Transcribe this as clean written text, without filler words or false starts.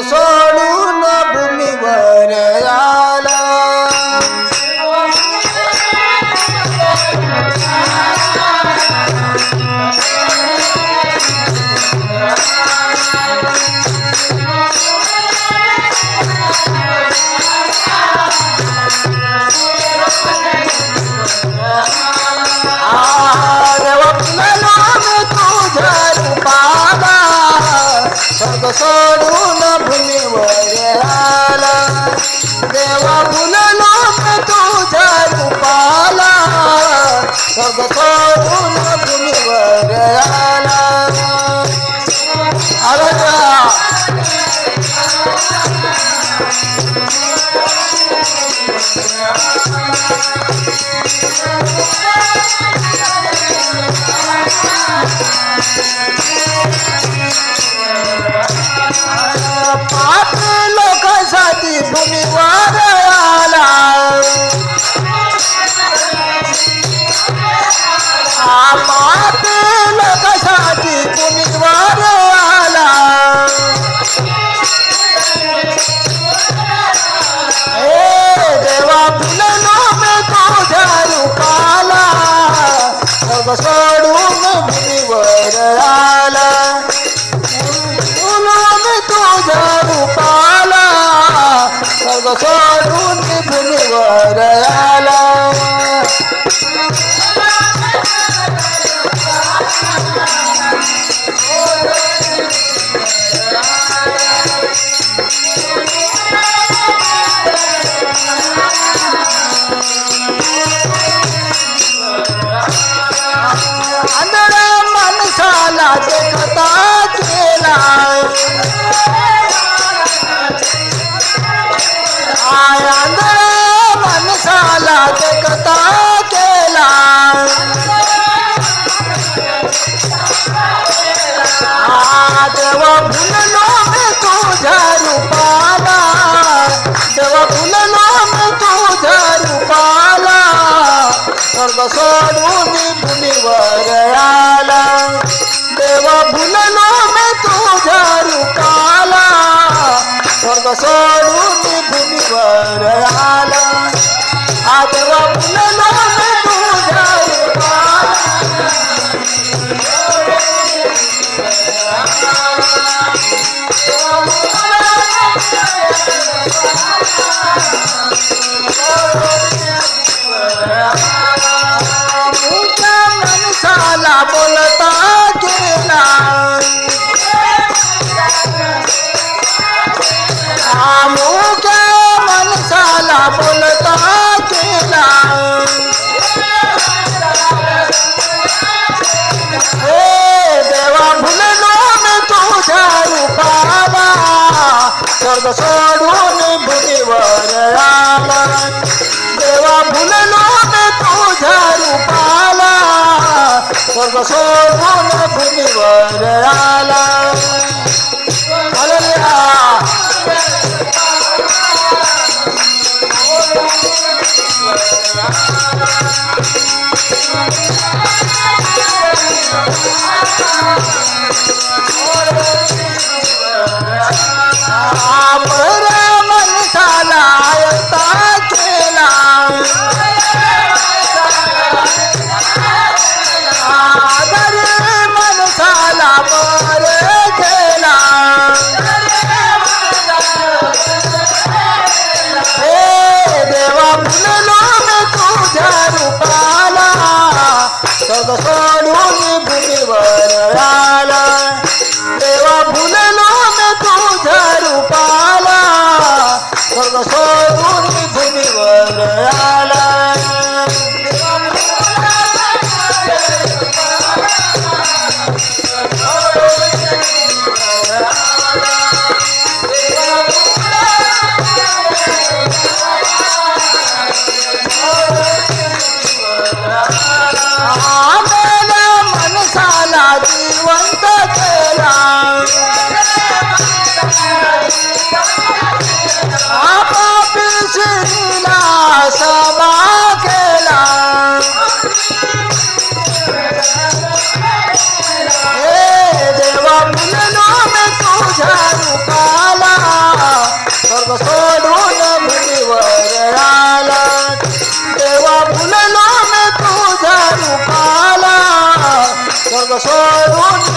सोडून भूमीवर आला. स्वर्ग सोडून भूमीवर आला. देवा फुललो मी तुझ्या रूपाला. स्वर्ग सोडून भूमीवर आला. पापी लोकांसाठी भूमीवर आला. पापी लोकांसाठी भूमीवर आला. हे देवा फुललो मी तुझ्या रूपाला. स्वर्ग सोडून भूमीवर आला. तुझ्या रूपाला. स्वर्ग सोडून भूमीवर आला. आंधळ्या माणसाला देखता केला. आंधळ्या माणसाला देखता केला. देवा फुललो मी तुझ्या रूपाला. देवा फुललो मी तुझ्या रूपाला. स्वर्ग सोडून भूमीवर आला. देवा फुललो मी तुझ्या रूपाला. स्वर्ग सोडून भूमीवर आला. देवा फुललो मी तुझ्या रूपाला. मुक्या माणसाला बोलता केला. मुक्या माणसाला बोलता केला. हे देवा फुललो मी तुझ्या रूपाला. स्वर्ग सोडून भूमीवर आला. देवा फुललो मी तुझ्या रूपाला. स्वर्ग सोडून भूमीवर आला. हालेलुया. बऱ्या माणसाला आयता केला. गरीब माणसाला बरे केला. हे देवा फुललो मी तुझ्या रूपाला. स्वर्ग सोडून भूमीवर आला. देवा फुललो मी तुझ्या रूपाला. स्वर्ग सोडून भूमीवर आला. माणसाला जिवंत केला. पापी शिला सोडून